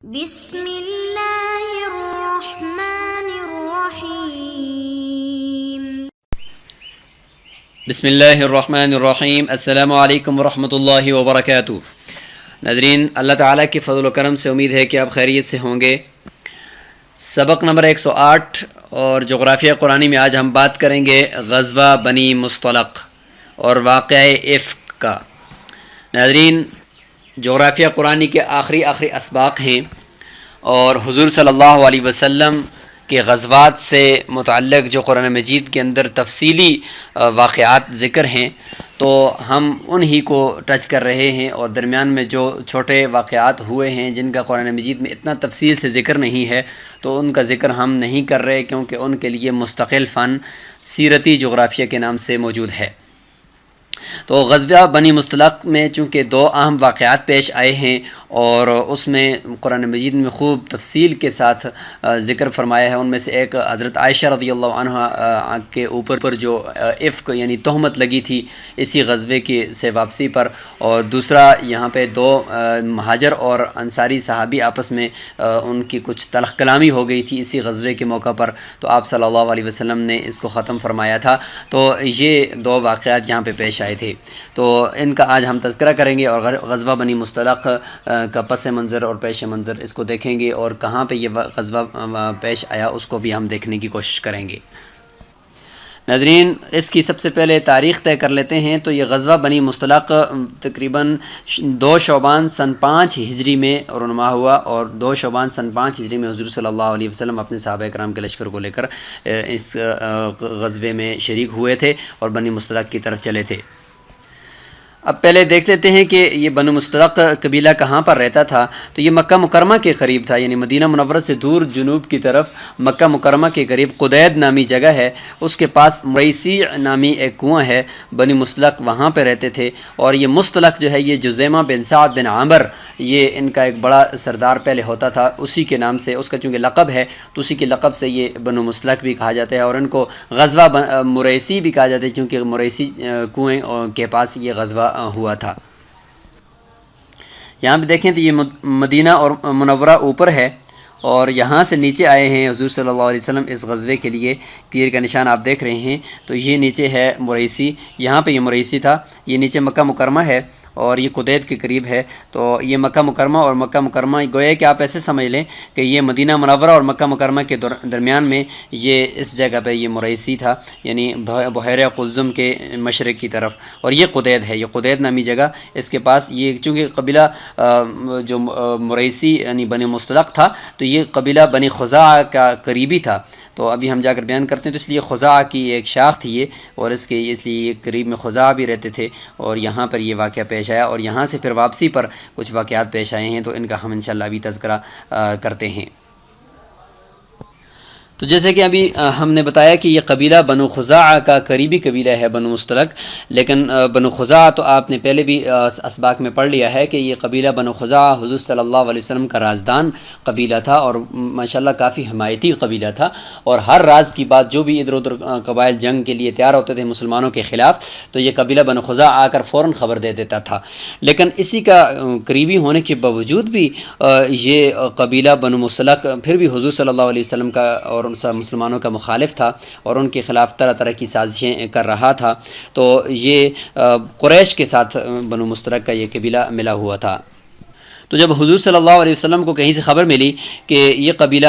بسم اللہ الرحمن الرحیم۔ بسم اللہ الرحمن الرحیم۔ السلام علیکم ورحمۃ اللہ وبرکاتہ۔ ناظرین، اللہ تعالیٰ کے فضل و کرم سے امید ہے کہ آپ خیریت سے ہوں گے۔ سبق نمبر 108 اور جغرافیہ قرآنی میں آج ہم بات کریں گے غزوہ بنی مصطلق اور واقعہ افک کا۔ ناظرین، جغرافیہ قرآنی کے آخری اسباق ہیں اور حضور صلی اللہ علیہ وسلم کے غزوات سے متعلق جو قرآن مجید کے اندر تفصیلی واقعات ذکر ہیں، تو ہم انہی کو ٹچ کر رہے ہیں، اور درمیان میں جو چھوٹے واقعات ہوئے ہیں جن کا قرآن مجید میں اتنا تفصیل سے ذکر نہیں ہے، تو ان کا ذکر ہم نہیں کر رہے، کیونکہ ان کے لیے مستقل فن سیرتی جغرافیہ کے نام سے موجود ہے۔ تو غزوہ بنی مصطلق میں چونکہ دو اہم واقعات پیش آئے ہیں اور اس میں قرآن مجید میں خوب تفصیل کے ساتھ ذکر فرمایا ہے، ان میں سے ایک حضرت عائشہ رضی اللہ عنہ کے اوپر جو افک یعنی تہمت لگی تھی اسی غزوے کی سے واپسی پر، اور دوسرا یہاں پہ دو مہاجر اور انصاری صحابی آپس میں ان کی کچھ تلخ کلامی ہو گئی تھی اسی غزوے کے موقع پر، تو آپ صلی اللہ علیہ وسلم نے اس کو ختم فرمایا تھا۔ تو یہ دو واقعات یہاں پہ پیش آئے تھے، تو ان کا آج ہم تذکرہ کریں گے، اور غزوہ بنی مصطلق کا پس منظر اور پیش منظر اس کو دیکھیں گے، اور کہاں پہ یہ غزوہ پیش آیا اس کو بھی ہم دیکھنے کی کوشش کریں گے۔ ناظرین، اس کی سب سے پہلے تاریخ طے کر لیتے ہیں۔ تو یہ غزوہ بنی مصطلق تقریباً 2 شعبان سن 5 ہجری میں رونما ہوا، اور 2 شعبان سن 5 ہجری میں حضور صلی اللہ علیہ وسلم اپنے صحابہ کرام کے لشکر کو لے کر اس غزوے میں شریک ہوئے تھے اور بنی مصطلق کی طرف چلے تھے۔ اب پہلے دیکھ لیتے ہیں کہ یہ بنو مصطلق قبیلہ کہاں پر رہتا تھا۔ تو یہ مکہ مکرمہ کے قریب تھا، یعنی مدینہ منورہ سے دور جنوب کی طرف مکہ مکرمہ کے قریب قدید نامی جگہ ہے، اس کے پاس مریسی نامی ایک کنواں ہے، بنی مصطلق وہاں پہ رہتے تھے۔ اور یہ مصطلق جو ہے یہ جزیمہ بن سعد بن عامر، یہ ان کا ایک بڑا سردار پہلے ہوتا تھا، اسی کے نام سے اس کا چونکہ لقب ہے تو اسی کے لقب سے یہ بنو مصطلق بھی کہا جاتا ہے، اور ان کو غزوہ مریسی بھی کہا جاتا ہے، چونکہ مریسی کنویں کے پاس یہ غزوہ ہوا تھا۔ یہاں پہ دیکھیں تو یہ مدینہ اور منورہ اوپر ہے، اور یہاں سے نیچے آئے ہیں حضور صلی اللہ علیہ وسلم اس غزوے کے لیے۔ تیر کا نشان آپ دیکھ رہے ہیں، تو یہ نیچے ہے مریسی، یہاں پہ یہ مریسی تھا، یہ نیچے مکہ مکرمہ ہے اور یہ قدید کے قریب ہے۔ تو یہ مکہ مکرمہ اور مکہ مکرمہ گویا کہ آپ ایسے سمجھ لیں کہ یہ مدینہ منورہ اور مکہ مکرمہ کے درمیان میں یہ اس جگہ پہ یہ مریسی تھا، یعنی بحیرہ قلزم کے مشرق کی طرف، اور یہ قدید ہے، یہ قدید نامی جگہ اس کے پاس۔ یہ چونکہ قبیلہ جو مریسی یعنی بنی مصطلق تھا، تو یہ قبیلہ بنی خزاعہ کا قریبی تھا، تو ابھی ہم جا کر بیان کرتے ہیں۔ تو اس لیے خزاعہ کی ایک شاخ تھی یہ، اور اس لیے یہ قریب میں خزاعہ بھی رہتے تھے، اور یہاں پر یہ واقعہ پیش آیا، اور یہاں سے پھر واپسی پر کچھ واقعات پیش آئے ہیں، تو ان کا ہم انشاءاللہ ابھی تذکرہ کرتے ہیں۔ تو جیسے کہ ابھی ہم نے بتایا کہ یہ قبیلہ بنو خزاعہ کا قریبی قبیلہ ہے بنو مصطلق، لیکن بنو خزاعہ تو آپ نے پہلے بھی اسباق میں پڑھ لیا ہے کہ یہ قبیلہ بنو خزاعہ حضور صلی اللہ علیہ وسلم کا رازدان قبیلہ تھا، اور ماشاءاللہ کافی حمایتی قبیلہ تھا، اور ہر راز کی بات جو بھی ادھر ادھر قبائل جنگ کے لیے تیار ہوتے تھے مسلمانوں کے خلاف، تو یہ قبیلہ بنو خزاعہ آ کر فوراً خبر دے دیتا تھا۔ لیکن اسی کا قریبی ہونے کے باوجود بھی یہ قبیلہ بنو مصطلق پھر بھی حضور صلی اللہ علیہ وسلم کا اور مسلمانوں کا مخالف تھا، اور ان کے خلاف طرح طرح کی سازشیں کر رہا تھا۔ تو یہ قریش کے ساتھ بنو مصطلق کا یہ قبیلہ ملا ہوا تھا۔ تو جب حضور صلی اللہ علیہ وسلم کو کہیں سے خبر ملی کہ یہ قبیلہ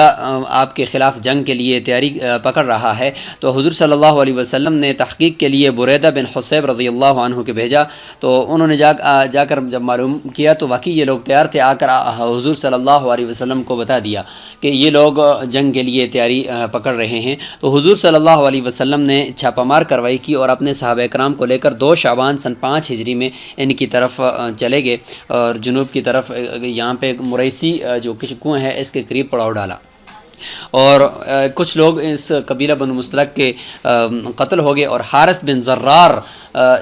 آپ کے خلاف جنگ کے لیے تیاری پکڑ رہا ہے، تو حضور صلی اللہ علیہ وسلم نے تحقیق کے لیے بریدہ بن حصیب رضی اللہ عنہ کے بھیجا، تو انہوں نے جا کر جب معلوم کیا تو واقعی یہ لوگ تیار تھے، آ کر حضور صلی اللہ علیہ وسلم کو بتا دیا کہ یہ لوگ جنگ کے لیے تیاری پکڑ رہے ہیں۔ تو حضور صلی اللہ علیہ وسلم نے چھاپہ مار کارروائی کی، اور اپنے صحابہ کرام کو لے کر 2 شعبان سن 5 ہجری میں ان کی طرف چلے گئے، اور جنوب کی طرف یہاں پہ مریسی جو کنواں ہے اس کے قریب پڑاؤ ڈالا۔ اور کچھ لوگ اس قبیلہ بنو مصطلق کے قتل ہو گئے، اور حارث بن زرار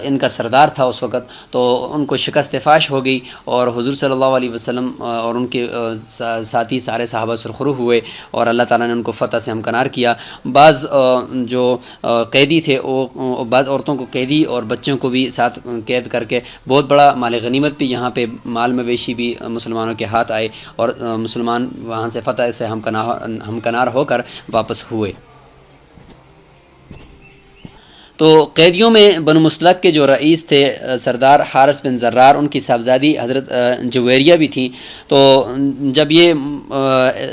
ان کا سردار تھا اس وقت، تو ان کو شکست فاش ہو گئی، اور حضور صلی اللہ علیہ وسلم اور ان کے ساتھی سارے صحابہ سرخرو ہوئے، اور اللہ تعالیٰ نے ان کو فتح سے ہمکنار کیا۔ بعض جو قیدی تھے وہ بعض عورتوں کو قیدی اور بچوں کو بھی ساتھ قید کر کے بہت بڑا مال غنیمت بھی یہاں پہ مال مویشی بھی مسلمانوں کے ہاتھ آئے، اور مسلمان وہاں سے فتح سے ہمکنار ہو کر واپس ہوئے۔ تو قیدیوں میں بنو مصطلق کے جو رئیس تھے سردار حارث بن زرار، ان کی صاحبزادی حضرت جویریہ بھی تھیں۔ تو جب یہ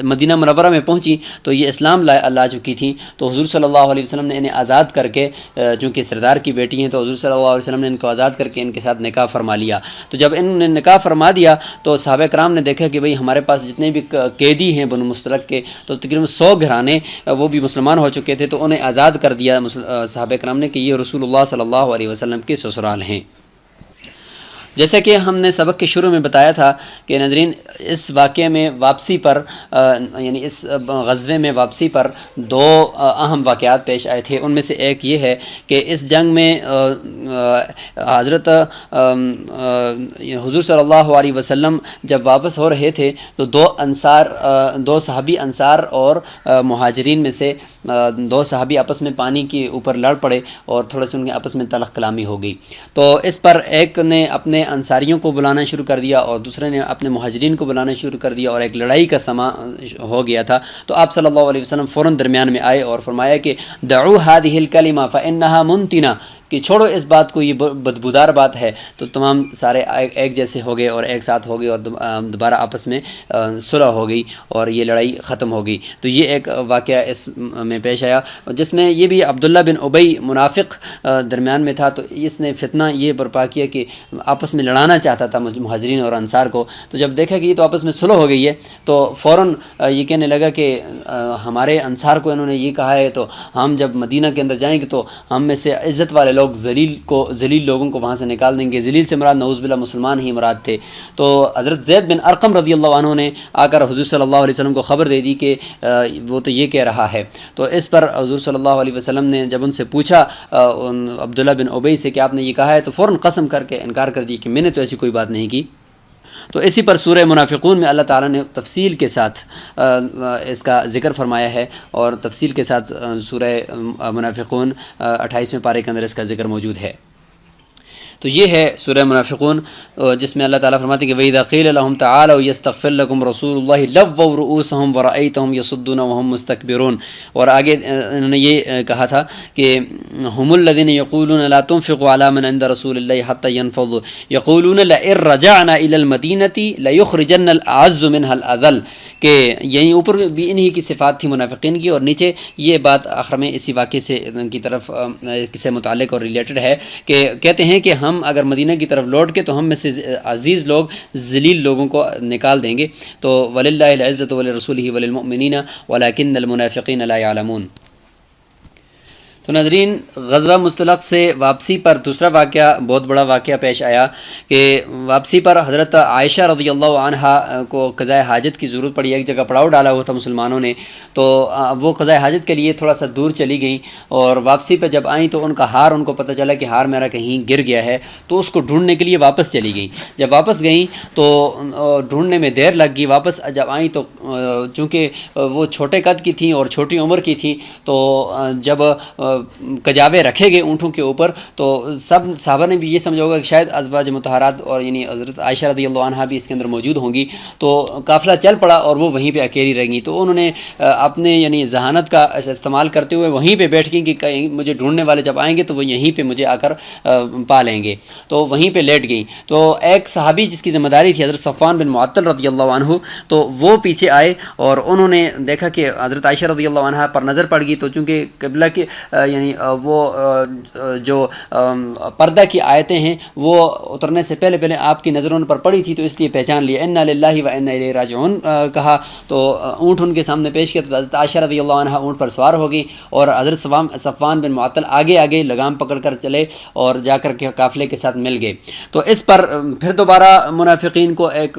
مدینہ منورہ میں پہنچی تو یہ اسلام لا چکی تھیں، تو حضور صلی اللہ علیہ وسلم نے انہیں آزاد کر کے، چونکہ سردار کی بیٹی ہیں تو حضور صلی اللہ علیہ وسلم نے ان کو آزاد کر کے ان کے ساتھ نکاح فرما لیا۔ تو جب انہوں نے نکاح فرما دیا تو صحابہ کرام نے دیکھا کہ بھئی ہمارے پاس جتنے بھی قیدی ہیں بنو مصطلق کے، تو تقریباً 100 گھرانے وہ بھی مسلمان ہو چکے تھے، تو انہیں آزاد کر دیا صحابہ کرام نے کہ یہ رسول اللہ صلی اللہ علیہ وسلم کے سسرال ہیں۔ جیسا کہ ہم نے سبق کے شروع میں بتایا تھا کہ ناظرین اس واقعے میں واپسی پر یعنی اس غزوے میں واپسی پر 2 اہم واقعات پیش آئے تھے۔ ان میں سے ایک یہ ہے کہ اس جنگ میں حضرت حضور صلی اللہ علیہ وسلم جب واپس ہو رہے تھے تو 2 صحابی انصار اور مہاجرین میں سے 2 صحابی آپس میں پانی کے اوپر لڑ پڑے اور تھوڑا سا ان کے آپس میں تلخ کلامی ہو گئی۔ تو اس پر ایک نے اپنے انصاریوں کو بلانا شروع کر دیا اور دوسرے نے اپنے مہاجرین کو بلانا شروع کر دیا، اور ایک لڑائی کا سما ہو گیا تھا۔ تو آپ صلی اللہ علیہ وسلم فوراً درمیان میں آئے اور فرمایا کہ دعوا هذه الكلمة فإنها منتنة، کہ چھوڑو اس بات کو، یہ بدبودار بات ہے۔ تو تمام سارے ایک جیسے ہو گئے اور ایک ساتھ ہو گئے، اور دوبارہ آپس میں صلح ہو گئی اور یہ لڑائی ختم ہو گئی۔ تو یہ ایک واقعہ اس میں پیش آیا، جس میں یہ بھی عبداللہ بن ابی منافق درمیان میں تھا، تو اس نے فتنہ یہ برپا کیا کہ آپس میں لڑانا چاہتا تھا مہاجرین اور انصار کو۔ تو جب دیکھا کہ یہ تو آپس میں صلح ہو گئی ہے تو فوراً یہ کہنے لگا کہ ہمارے انصار کو انہوں نے یہ کہا ہے، تو ہم جب مدینہ کے اندر جائیں گے تو ہم میں سے عزت والے لوگ ذلیل لوگوں کو وہاں سے نکال دیں گے۔ ذلیل سے مراد نعوذ باللہ مسلمان ہی مراد تھے۔ تو حضرت زید بن ارقم رضی اللہ عنہ نے آ کر حضور صلی اللہ علیہ وسلم کو خبر دے دی کہ وہ تو یہ کہہ رہا ہے۔ تو اس پر حضور صلی اللہ علیہ وسلم نے جب ان سے پوچھا عبداللہ بن ابی سے کہ آپ نے یہ کہا ہے، تو فوراً قسم کر کے انکار کر دی کہ میں نے تو ایسی کوئی بات نہیں کی۔ تو اسی پر سورہ منافقون میں اللہ تعالیٰ نے تفصیل کے ساتھ اس کا ذکر فرمایا ہے، اور تفصیل کے ساتھ سورہ منافقون 28ویں پارے کے اندر اس کا ذکر موجود ہے۔ تو یہ ہے سورہ منافقون، جس میں اللہ تعالیٰ فرماتے ہیں کہ وَإِذَا قِيلَ لَهُمْ تَعَالَوْا يَسْتَغْفِرْ لَكُمْ رَسُولُ اللَّهِ لَوَّوْا رُؤُوسَهُمْ وَرَأَيْتَهُمْ يَصُدُّونَ وَهُمْ مُسْتَكْبِرُونَ۔ اور آگے انہوں نے یہ کہا تھا کہ هُمُ الَّذِينَ يَقُولُونَ لَا تُنْفِقُوا عَلَى مَنْ عِندَ رَسُولِ اللَّهِ حَتَّى يَنْفَضُّوا يَقُولُونَ لَئِن رَجَعْنَا إِلَى الْمَدِينَةِ لَيُخْرِجَنَّ الْأَعَزُّ مِنْهَا الْأَذَلَّ، کہ یہیں اوپر بھی انہی کی صفات تھی منافقین کی، اور نیچے یہ بات آخر میں اسی واقعے سے کی طرف سے متعلق اور ریلیٹڈ ہے کہ کہتے ہیں کہ ہم اگر مدینہ کی طرف لوٹ کے تو ہم میں سے عزیز لوگ ذلیل لوگوں کو نکال دیں گے۔ تو وَلِلَّهِ الْعِزَّةُ وَلِرَسُولِهِ وَلِلْمُؤْمِنِينَ وَلَكِنَّ الْمُنَافِقِينَ لَا يَعْلَمُونَ۔ تو ناظرین غزوہ مصطلق سے واپسی پر دوسرا واقعہ، بہت بڑا واقعہ پیش آیا کہ واپسی پر حضرت عائشہ رضی اللہ عنہا کو قضاء حاجت کی ضرورت پڑی۔ ایک جگہ پڑاؤ ڈالا ہوا تھا مسلمانوں نے، تو وہ قضاء حاجت کے لیے تھوڑا سا دور چلی گئیں، اور واپسی پہ جب آئیں تو ان کا ہار، ان کو پتہ چلا کہ ہار میرا کہیں گر گیا ہے، تو اس کو ڈھونڈنے کے لیے واپس چلی گئیں۔ جب واپس گئیں تو ڈھونڈنے میں دیر لگ گئی۔ واپس جب آئیں تو چونکہ وہ چھوٹے قد کی تھیں اور چھوٹی عمر کی تھیں، تو جب کجاوے رکھے گئے اونٹوں کے اوپر، تو سب صحابہ نے بھی یہ سمجھا ہوگا کہ شاید ازواج مطہرات اور یعنی حضرت عائشہ رضی اللہ عنہا بھی اس کے اندر موجود ہوں گی، تو قافلہ چل پڑا اور وہ وہیں پہ اکیلی رہ گئیں۔ تو انہوں نے اپنے یعنی ذہانت کا استعمال کرتے ہوئے وہیں پہ بیٹھ گئیں کہ کہیں مجھے ڈھونڈنے والے جب آئیں گے تو وہ یہیں پہ مجھے آ کر پا لیں گے، تو وہیں پہ لیٹ گئیں۔ تو ایک صحابی جس کی ذمہ داری تھی حضرت صفوان بن معطل رضی اللہ عنہ، تو وہ پیچھے آئے اور انہوں نے دیکھا کہ حضرت عائشہ رضی اللہ عنہا پر نظر پڑ گئی، تو چونکہ قبلہ یعنی وہ جو پردہ کی آیتیں ہیں وہ اترنے سے پہلے آپ کی نظروں پر پڑی تھی، تو اس لیے پہچان لیا، انا للہ و انا الیہ راجعون کہا، تو اونٹ ان کے سامنے پیش کیا، تو حضرت عائشہ رضی اللہ عنہ اونٹ پر سوار ہو گئی، اور حضرت صفوان بن معطل آگے لگام پکڑ کر چلے اور جا کر کے قافلے کے ساتھ مل گئے۔ تو اس پر پھر دوبارہ منافقین کو ایک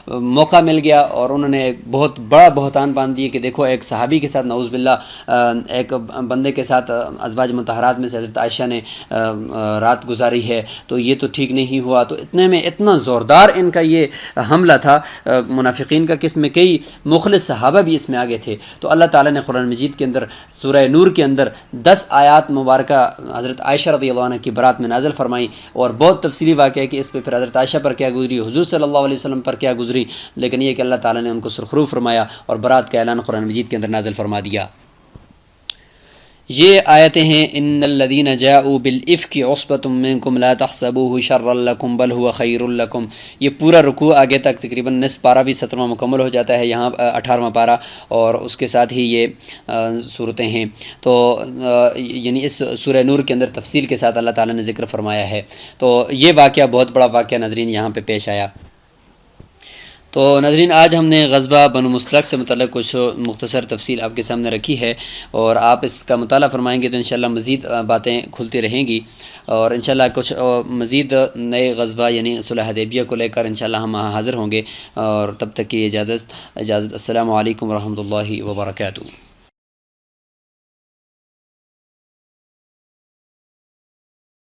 موقع مل گیا، اور انہوں نے ایک بہت بڑا بہتان باندھ دیے کہ دیکھو ایک صحابی کے ساتھ نعوذ باللہ ایک بندے کے ساتھ ازواج مطہرات میں سے حضرت عائشہ نے رات گزاری ہے، تو یہ تو ٹھیک نہیں ہوا۔ تو اتنے میں اتنا زوردار ان کا یہ حملہ تھا منافقین کا، کہ اس میں کئی مخلص صحابہ بھی اس میں آگے تھے۔ تو اللہ تعالیٰ نے قرآن مجید کے اندر سورہ نور کے اندر 10 آیات مبارکہ حضرت عائشہ رضی اللہ عنہ کی برات میں نازل فرمائی، اور بہت تفصیلی واقعہ ہے کہ اس پہ پھر حضرت عائشہ پر کیا گزری، حضور صلی اللہ علیہ وسلم پر کیا گزری، لیکن یہ کہ اللہ تعالیٰ نے ان کو سرخرو فرمایا اور برات کا اعلان قرآن مجید کے اندر نازل فرما دیا۔ یہ آیتیں ہیں ان الذین جاءوا بالافک عصبۃ منکم لا تحسبوه شرا لکم بل هو خیر لکم۔ یہ پورا رکوع آگے تک تقریباً نصف پارہ بھی 17واں مکمل ہو جاتا ہے، یہاں 18واں پارہ، اور اس کے ساتھ ہی یہ صورتیں ہیں۔ تو یعنی اس سورہ نور کے اندر تفصیل کے ساتھ اللہ تعالیٰ نے ذکر فرمایا ہے۔ تو یہ واقعہ بہت بڑا واقعہ ناظرین یہاں پہ پیش آیا۔ تو ناظرین آج ہم نے غزوہ بنو مصطلق سے متعلق کچھ مختصر تفصیل آپ کے سامنے رکھی ہے، اور آپ اس کا مطالعہ فرمائیں گے تو انشاءاللہ مزید باتیں کھلتی رہیں گی، اور انشاءاللہ کچھ مزید نئے غزوہ یعنی صلح حدیبیہ کو لے کر انشاءاللہ ہم حاضر ہوں گے، اور تب تک کی اجازت۔ السلام علیکم ورحمۃ اللہ وبرکاتہ۔